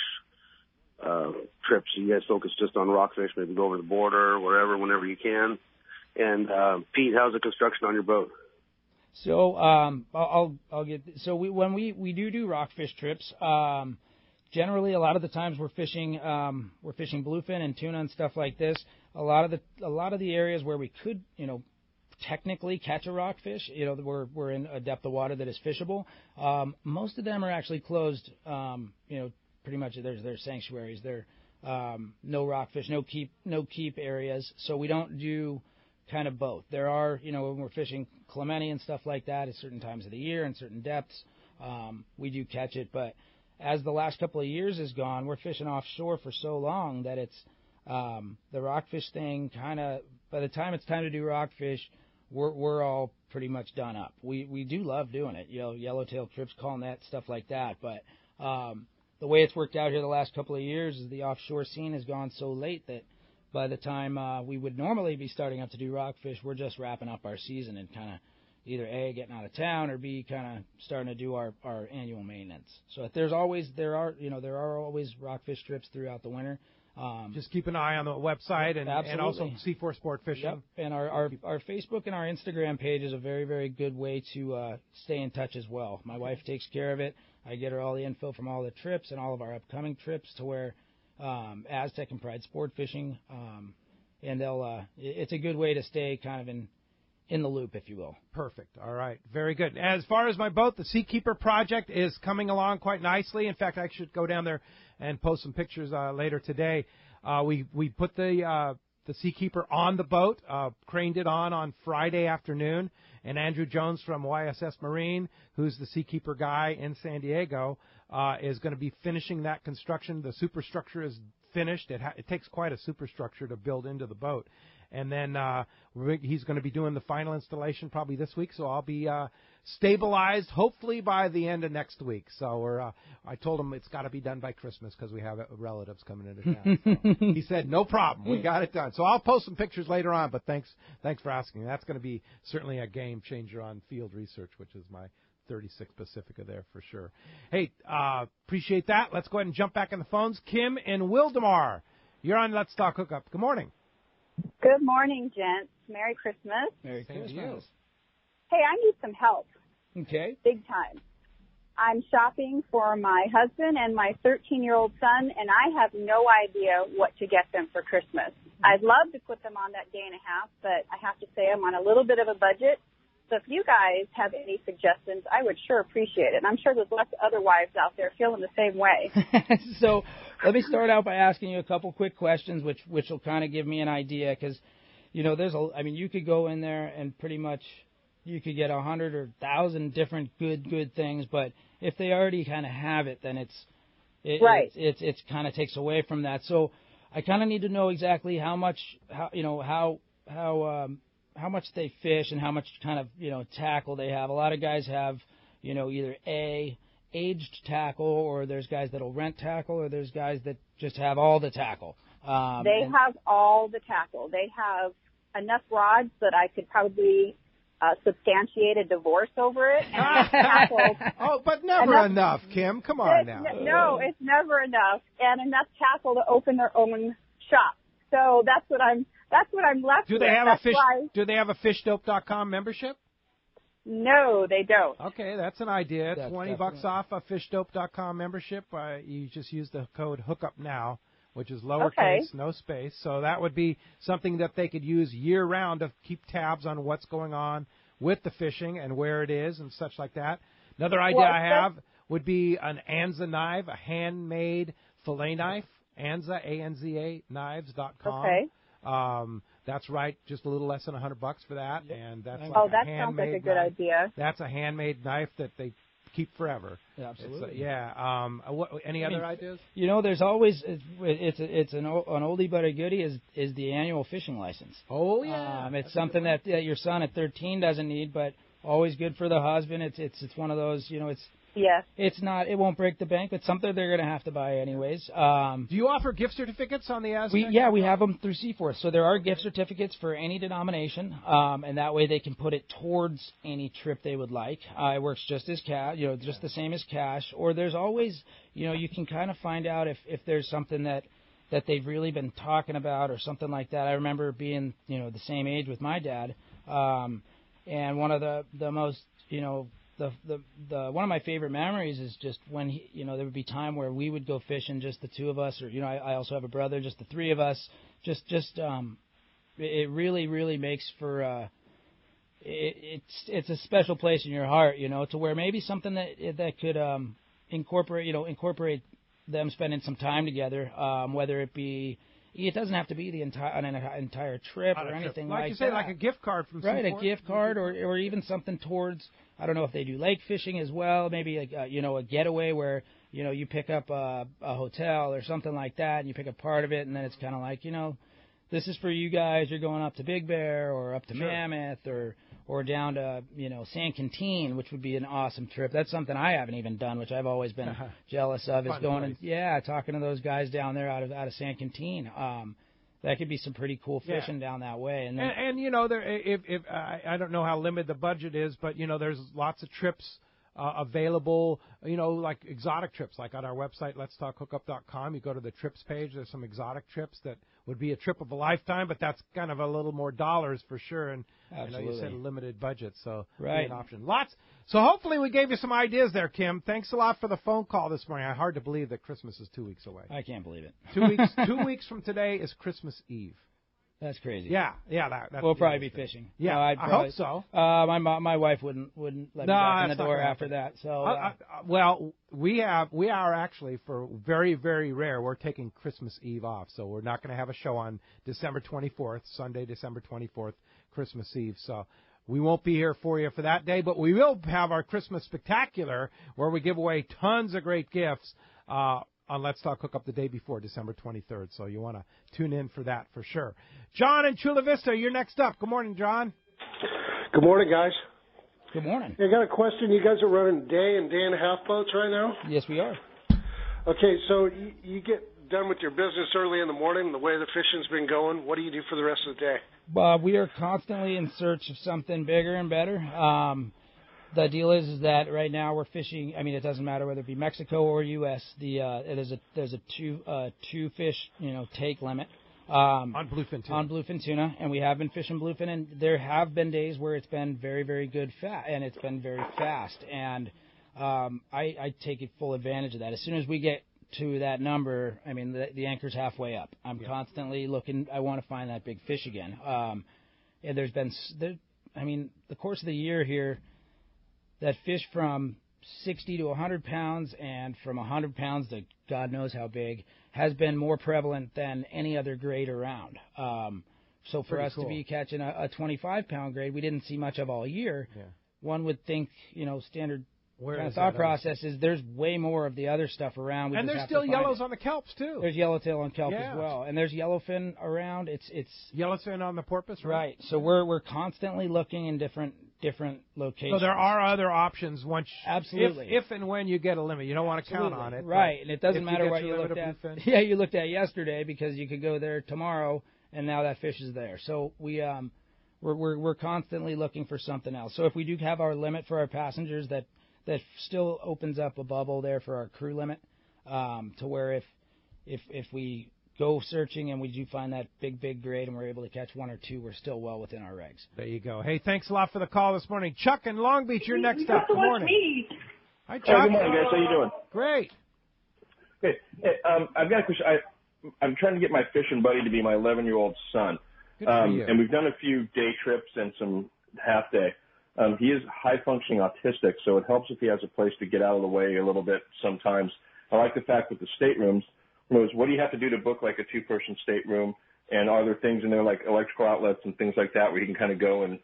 trips? Do you guys focus just on rockfish, maybe go over the border, wherever, whenever you can? And Pete, how's the construction on your boat? So I'll get. So when we do rockfish trips, generally, a lot of the times we're fishing bluefin and tuna and stuff like this. A lot of the areas where we could, technically catch a rockfish, we're in a depth of water that is fishable. Most of them are actually closed. Pretty much they're sanctuaries. They're no rockfish, no keep areas. So we don't do kind of both. There are, when we're fishing clemente and stuff like that at certain times of the year and certain depths, we do catch it. But as the last couple of years has gone, we're fishing offshore for so long that it's the rockfish thing kind of, by the time it's time to do rockfish, we're all pretty much done up. We do love doing it, yellowtail trips, calling that, stuff like that. But the way it's worked out here the last couple of years is the offshore scene has gone so late that by the time we would normally be starting up to do rockfish, we're just wrapping up our season and kind of either A, getting out of town, or B, kind of starting to do our annual maintenance. So there are always rockfish trips throughout the winter. Just keep an eye on the website and also C4 Sport Fishing. Yep. And our Facebook and our Instagram page is a very, very good way to stay in touch as well. My wife takes care of it. I get her all the info from all the trips and all of our upcoming trips to where Aztec and Pride Sport Fishing, and it's a good way to stay kind of in the loop, if you will. Perfect. All right. Very good. As far as my boat, the Seakeeper project is coming along quite nicely. In fact, I should go down there and post some pictures later today. We put the Seakeeper on the boat, craned it on Friday afternoon, and Andrew Jones from YSS Marine, who's the Seakeeper guy in San Diego, is going to be finishing that construction. The superstructure is finished. It takes quite a superstructure to build into the boat. And then he's going to be doing the final installation probably this week, so I'll be stabilized hopefully by the end of next week. So I told him it's got to be done by Christmas because we have relatives coming into town. So he said, no problem, we got it done. So I'll post some pictures later on, but thanks for asking. That's going to be certainly a game changer on field research, which is my 36 Pacifica there for sure. Hey, appreciate that. Let's go ahead and jump back in the phones. Kim in Wildemar, you're on Let's Talk Hookup. Good morning. Good morning, gents. Merry Christmas. Merry Christmas. Hey, I need some help. Okay. Big time. I'm shopping for my husband and my 13-year-old son, and I have no idea what to get them for Christmas. I'd love to put them on that day and a half, but I have to say I'm on a little bit of a budget. So if you guys have any suggestions, I would sure appreciate it. And I'm sure there's lots of other wives out there feeling the same way. So let me start out by asking you a couple quick questions, which will kind of give me an idea, because, you could go in there and pretty much you could get 100 or 1,000 different good things, but if they already kind of have it, then it's kind of takes away from that. So I kind of need to know exactly how much they fish and how much kind of, tackle they have. A lot of guys have, either aged tackle, or there's guys that'll rent tackle, or there's guys that just have all the tackle. They have all the tackle. They have enough rods that I could probably substantiate a divorce over it. And tackle. Oh, but never enough, Kim. Come on now. No, it's never enough. And enough tackle to open their own shop. So that's what I'm left with. Do they have a fishdope.com membership? No, they don't. Okay, that's an idea. It's $20 off a fishdope.com membership. You just use the code Hookup Now, which is lowercase, no space. So that would be something that they could use year-round to keep tabs on what's going on with the fishing and where it is and such like that. Another idea I have would be an Anza knife, a handmade fillet knife, Anza, A-N-Z-A, knives.com. Okay. That's right, just a little less than $100 for that, and that's that sounds like a good idea. That's a handmade knife that they keep forever. Yeah, absolutely. Any other ideas? There's always it's an oldie but a goodie is the annual fishing license. Oh yeah, it's something that your son at 13 doesn't need, but always good for the husband. It's one of those it won't break the bank. It's something they're going to have to buy anyways. Do you offer gift certificates on the Aztec? We have them through C4. So there are gift certificates for any denomination, and that way they can put it towards any trip they would like. It works just as cash, just the same as cash. Or there's always, you can kind of find out if there's something that they've really been talking about or something like that. I remember being, the same age with my dad, and one of the most, one of my favorite memories is just when there would be time where we would go fishing, just the two of us, or I also have a brother, just the three of us. It really makes for it's a special place in your heart, to where maybe something that could incorporate them spending some time together, whether it be. It doesn't have to be an entire trip or anything like that. Like you say, like a gift card from right, Seaport. a gift card or even something towards, I don't know if they do lake fishing as well, maybe like, a getaway where, you pick up a hotel or something like that and you pick up part of it and then it's kind of like, this is for you guys. You're going up to Big Bear or up to Mammoth or down to, San Quintin, which would be an awesome trip. That's something I haven't even done, which I've always been jealous of, is going and talking to those guys down there out of San Quintin. That could be some pretty cool fishing down that way. And there, if I don't know how limited the budget is, but there's lots of trips available, like exotic trips, like on our website, letstalkhookup.com. You go to the trips page. There's some exotic trips that would be a trip of a lifetime, but that's kind of a little more dollars for sure. And you said a limited budget, so be an option. Lots. So hopefully we gave you some ideas there, Kim. Thanks a lot for the phone call this morning. Hard to believe that Christmas is 2 weeks away. I can't believe it. 2 weeks. 2 weeks from today is Christmas Eve. That's crazy. Yeah. That's we'll probably be fishing. Yeah, I hope so. My wife wouldn't let me back in the door after that. So well, we are actually, for very, very rare, we're taking Christmas Eve off, so we're not going to have a show on December 24th, Sunday, December 24th, Christmas Eve. So we won't be here for you for that day, but we will have our Christmas Spectacular where we give away tons of great gifts on Let's Talk Hookup the day before, December 23rd. So you want to tune in for that for sure. John in Chula Vista, you're next up. Good morning, John. Good morning, guys. Good morning. I got a question. You guys are running day and a half boats right now? Yes, we are. Okay, so you get done with your business early in the morning, the way the fishing's been going. What do you do for the rest of the day? We are constantly in search of something bigger and better. The deal is that right now we're fishing. I mean, it doesn't matter whether it be Mexico or U.S. There's a two fish take limit on bluefin tuna. On bluefin tuna, and we have been fishing bluefin, and there have been days where it's been very, very good and it's been very fast, and I take full advantage of that. As soon as we get to that number, I mean, the anchor's halfway up. I'm constantly looking. I want to find that big fish again. And there's been, the course of the year here, that fish from 60 to 100 pounds and from 100 pounds to God knows how big has been more prevalent than any other grade around. So for us to be catching a 25-pound grade, we didn't see much of all year. Yeah. One would think, standard kind of thought process is there's way more of the other stuff around. And there's still yellows on the kelps, too. There's yellowtail on kelp as well. And there's yellowfin around. It's yellowfin on the porpoise, right? So we're constantly looking in different locations. So there are other options once. Absolutely. If and when you get a limit. You don't want to count on it. Right. And it doesn't matter what you looked at. Yeah, you looked at yesterday because you could go there tomorrow and now that fish is there. So we're constantly looking for something else. So if we do have our limit for our passengers, that still opens up a bubble there for our crew limit, to where if we go searching and we do find that big grade and we're able to catch one or two, we're still well within our regs. There you go. Hey, thanks a lot for the call this morning. Chuck in Long Beach, you're next up. Good morning. Hi, Chuck. Good morning, guys. How you doing? Great. Hey, I've got a question. I'm trying to get my fishing buddy to be my 11-year-old son. Good for you. And we've done a few day trips and some half day. He is high-functioning autistic, so it helps if he has a place to get out of the way a little bit sometimes. I like the fact with the staterooms, what do you have to do to book like a two-person stateroom, and are there things in there like electrical outlets and things like that where he can kind of go and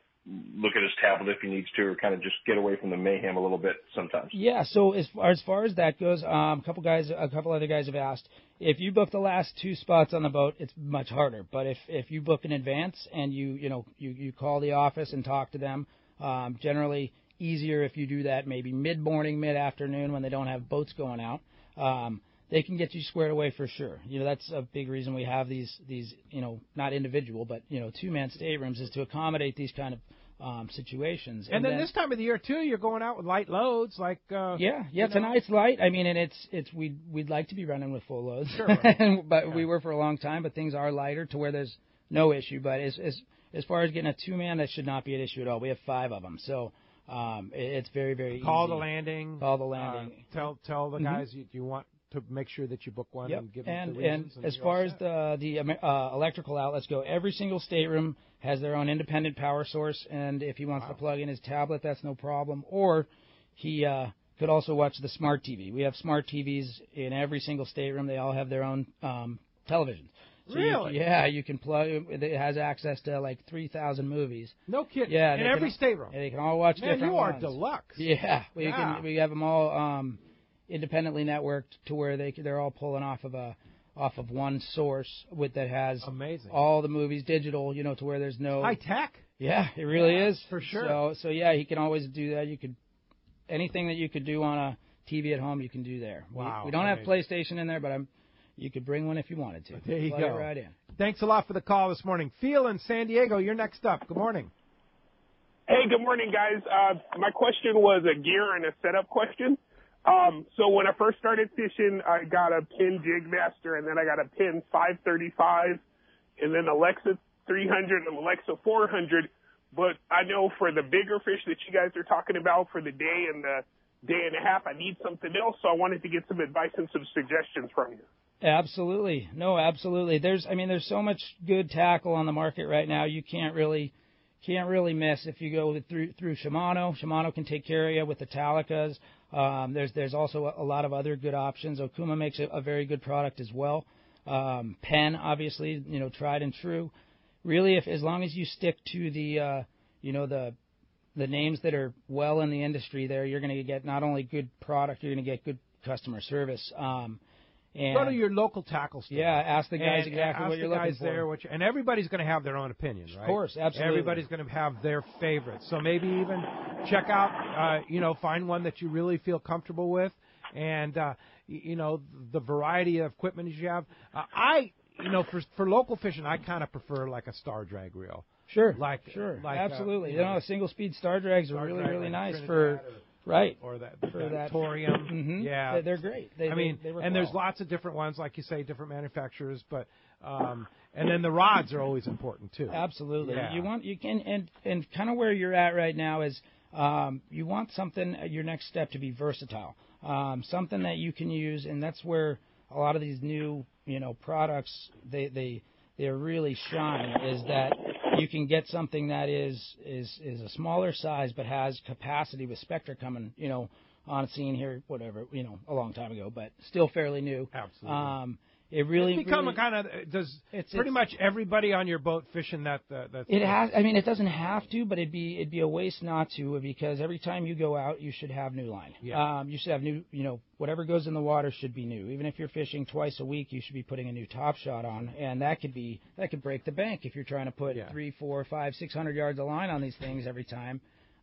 look at his tablet if he needs to, or kind of just get away from the mayhem a little bit sometimes? Yeah, so as far as that goes, a couple other guys have asked, if you book the last two spots on the boat, it's much harder. But if you book in advance and you call the office and talk to them, generally easier if you do that maybe mid-morning, mid-afternoon when they don't have boats going out. They can get you squared away for sure. That's a big reason we have these not individual, but, two-man staterooms is to accommodate these kind of situations. And then this time of the year, too, you're going out with light loads. Like tonight's light. I mean, and we'd like to be running with full loads. Sure. But we were for a long time, but things are lighter to where there's no issue. But as far as getting a two-man, that should not be an issue at all. We have 5 of them. So It's very, very easy. Call the landing. Call the landing. Tell the guys you want to make sure that you book one and give them the reasons. And as far as the electrical outlets go, every single stateroom has their own independent power source, and if he wants to plug in his tablet, that's no problem. Or he could also watch the smart TV. We have smart TVs in every single stateroom. They all have their own televisions. So really? You can plug. It has access to like 3,000 movies. No kidding. Yeah, in every stateroom. They can all watch different you are ones. deluxe. Yeah, we have them all independently networked to where they're all pulling off of one source that has amazing all the movies digital. To where there's no high tech. Yeah, it really is for sure. So yeah, he can always do that. You could anything that you could do on a TV at home, you can do there. Wow, we don't have PlayStation in there, but you could bring one if you wanted to. There you Plug go. it right in. Thanks a lot for the call this morning. Phil in San Diego, you're next up. Good morning. Hey, good morning, guys. My question was a gear and a setup question. So when I first started fishing, I got a Pin Jig Master, and then I got a Pin 535, and then Alexa 300 and Alexa 400. But I know for the bigger fish that you guys are talking about for the day and the day and a half, I need something else. So I wanted to get some advice and some suggestions from you. Absolutely. No, absolutely. There's so much good tackle on the market right now. You can't really miss if you go through Shimano. Shimano can take care of you with the Talicas. There's also a lot of other good options. Okuma makes a very good product as well. Penn, obviously, tried and true. Really, as long as you stick to the names that are well in the industry, there you're going to get not only good product, you're going to get good customer service. And go to your local tackle store. Yeah, ask the guys exactly what you're looking for. There, and everybody's going to have their own opinion, right? Of course, absolutely. Everybody's going to have their favorites. So maybe even check out, find one that you really feel comfortable with, and the variety of equipment that you have. For local fishing, I kind of prefer like a Star Drag reel. Sure, sure, absolutely. A single speed Star Drags are really nice for. Right. Or that that thorium. Mm-hmm. Yeah. They're great. They work and there's lots of different ones, like you say, different manufacturers, but and then the rods are always important too. Absolutely. Yeah. You can kind of where you're at right now is you want something your next step to be versatile. Something that you can use, and that's where a lot of these new, products they really shine, is that you can get something that is a smaller size but has capacity, with Spectra coming, on scene here, a long time ago, but still fairly new. Absolutely. It really it's become a kind of pretty much everybody on your boat fishing that. It has. I mean, it doesn't have to, but it'd be a waste not to, because every time you go out, you should have new line. Yeah. You should have new. Whatever goes in the water should be new. Even if you're fishing twice a week, you should be putting a new top shot on, and that could break the bank if you're trying to put 300, 400, 500, 600 yards of line on these things every time.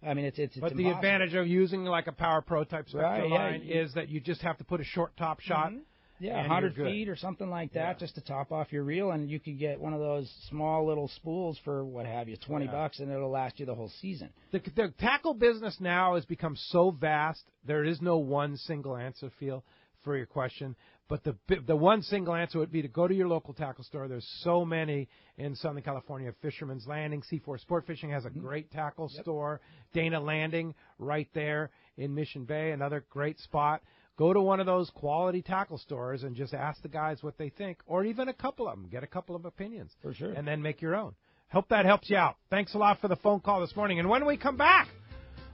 I mean, it's But the impossible. advantage of using like a Power Pro type Spectra line is that you just have to put a short top shot. Mm-hmm. Yeah, 100 feet or something like that, just to top off your reel, and you could get one of those small little spools for $20, and it'll last you the whole season. The tackle business now has become so vast. There is no one single answer, Phil, for your question. But the one single answer would be to go to your local tackle store. There's so many in Southern California. Fisherman's Landing, C4 Sport Fishing has a great tackle store. Dana Landing right there in Mission Bay, another great spot. Go to one of those quality tackle stores and just ask the guys what they think, or even a couple of them. Get a couple of opinions. For sure. And then make your own. Hope that helps you out. Thanks a lot for the phone call this morning. And when we come back,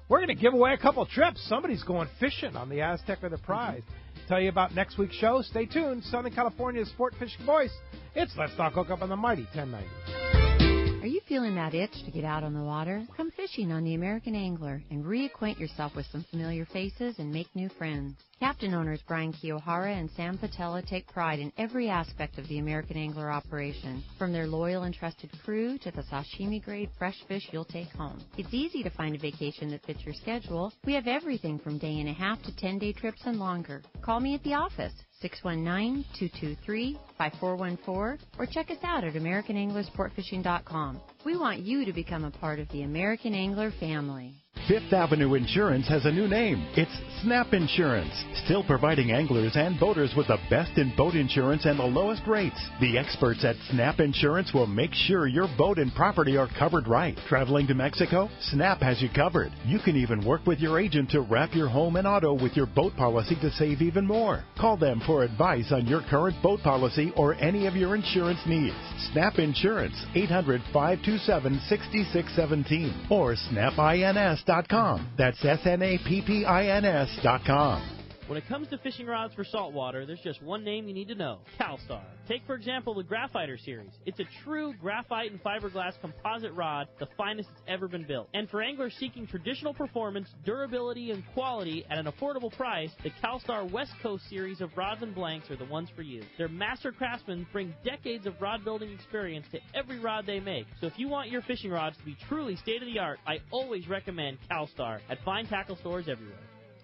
we're going to give away a couple trips. Somebody's going fishing on the Aztec or the Prize. Tell you about next week's show. Stay tuned. Southern California's sport fishing voice. It's Let's Talk Hookup on the Mighty 1090. Are you feeling that itch to get out on the water? Come fishing on the American Angler and reacquaint yourself with some familiar faces and make new friends. Captain owners Brian Kiyohara and Sam Patella take pride in every aspect of the American Angler operation, from their loyal and trusted crew to the sashimi-grade fresh fish you'll take home. It's easy to find a vacation that fits your schedule. We have everything from day and a half to 10-day trips and longer. Call me at the office, 619-223-5414, or check us out at AmericanAnglerSportFishing.com. We want you to become a part of the American Angler family. Fifth Avenue Insurance has a new name. It's Snap Insurance, still providing anglers and boaters with the best in boat insurance and the lowest rates. The experts at Snap Insurance will make sure your boat and property are covered right. Traveling to Mexico? Snap has you covered. You can even work with your agent to wrap your home and auto with your boat policy to save even more. Call them for advice on your current boat policy or any of your insurance needs. Snap Insurance, 800-527-6617 or snapins.com. That's SNAPPINS.com. When it comes to fishing rods for saltwater, there's just one name you need to know, CalStar. Take, for example, the Graphiter series. It's a true graphite and fiberglass composite rod, the finest it's ever been built. And for anglers seeking traditional performance, durability, and quality at an affordable price, the CalStar West Coast series of rods and blanks are the ones for you. Their master craftsmen bring decades of rod building experience to every rod they make. So if you want your fishing rods to be truly state-of-the-art, I always recommend CalStar at fine tackle stores everywhere.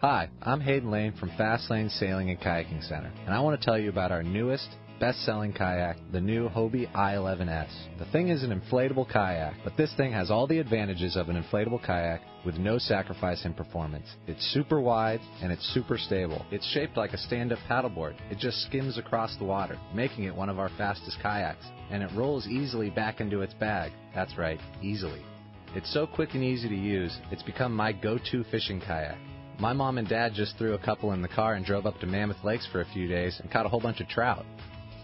Hi, I'm Hayden Lane from Fast Lane Sailing and Kayaking Center, and I want to tell you about our newest, best-selling kayak, the new Hobie I-11S. The thing is an inflatable kayak, but this thing has all the advantages of an inflatable kayak with no sacrifice in performance. It's super wide, and it's super stable. It's shaped like a stand-up paddleboard. It just skims across the water, making it one of our fastest kayaks, and it rolls easily back into its bag. That's right, easily. It's so quick and easy to use, it's become my go-to fishing kayak. My mom and dad just threw a couple in the car and drove up to Mammoth Lakes for a few days and caught a whole bunch of trout.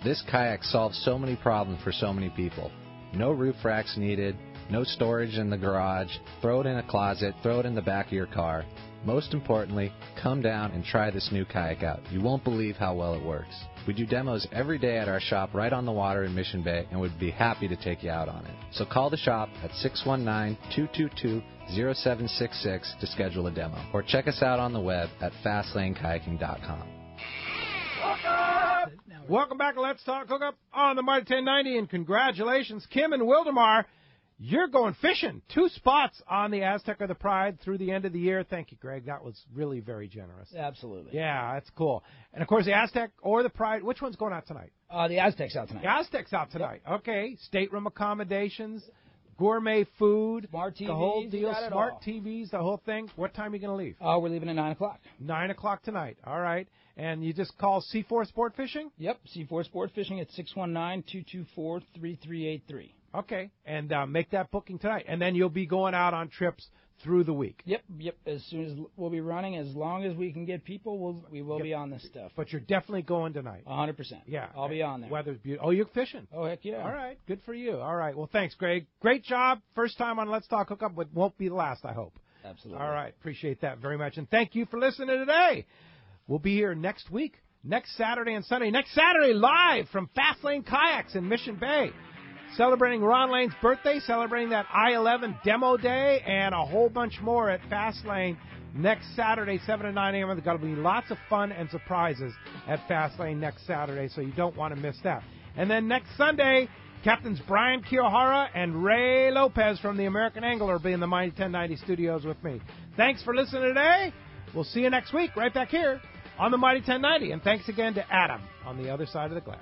This kayak solves so many problems for so many people. No roof racks needed, no storage in the garage, throw it in a closet, throw it in the back of your car. Most importantly, come down and try this new kayak out. You won't believe how well it works. We do demos every day at our shop right on the water in Mission Bay and would be happy to take you out on it. So call the shop at 619-222-0766 to schedule a demo. Or check us out on the web at fastlanekayaking.com. Welcome back to Let's Talk Hookup on the Mighty 1090, and congratulations, Kim and Wildemar. You're going fishing. 2 spots on the Aztec or the Pride through the end of the year. Thank you, Greg. That was really very generous. Absolutely. Yeah, that's cool. And, of course, the Aztec or the Pride, which one's going out tonight? The Aztec's out tonight. The Aztec's out tonight. Yep. Okay. Stateroom accommodations, gourmet food, smart TVs, the whole deal, smart all. TVs, the whole thing. What time are you going to leave? We're leaving at 9 o'clock. 9 o'clock tonight. All right. And you just call C4 Sport Fishing? Yep, C4 Sport Fishing at 619-224-3383. Okay, and make that booking tonight. And then you'll be going out on trips through the week. Yep. As soon as we'll be running, as long as we can get people, we will be on this stuff. But you're definitely going tonight. 100%. Yeah. I'll be on there. Weather's beautiful. Oh, you're fishing? Oh, heck yeah. All right, good for you. All right, well, thanks, Greg. Great job. First time on Let's Talk Hookup, but won't be the last, I hope. Absolutely. All right, appreciate that very much. And thank you for listening today. We'll be here next week, next Saturday and Sunday. Next Saturday, live from Fast Lane Kayaks in Mission Bay. Celebrating Ron Lane's birthday, celebrating that I-11 demo day, and a whole bunch more at Fast Lane next Saturday, 7 to 9 a.m. There's going to be lots of fun and surprises at Fast Lane next Saturday, so you don't want to miss that. And then next Sunday, Captains Brian Kiyohara and Ray Lopez from the American Angler will be in the Mighty 1090 studios with me. Thanks for listening today. We'll see you next week right back here on the Mighty 1090. And thanks again to Adam on the other side of the glass.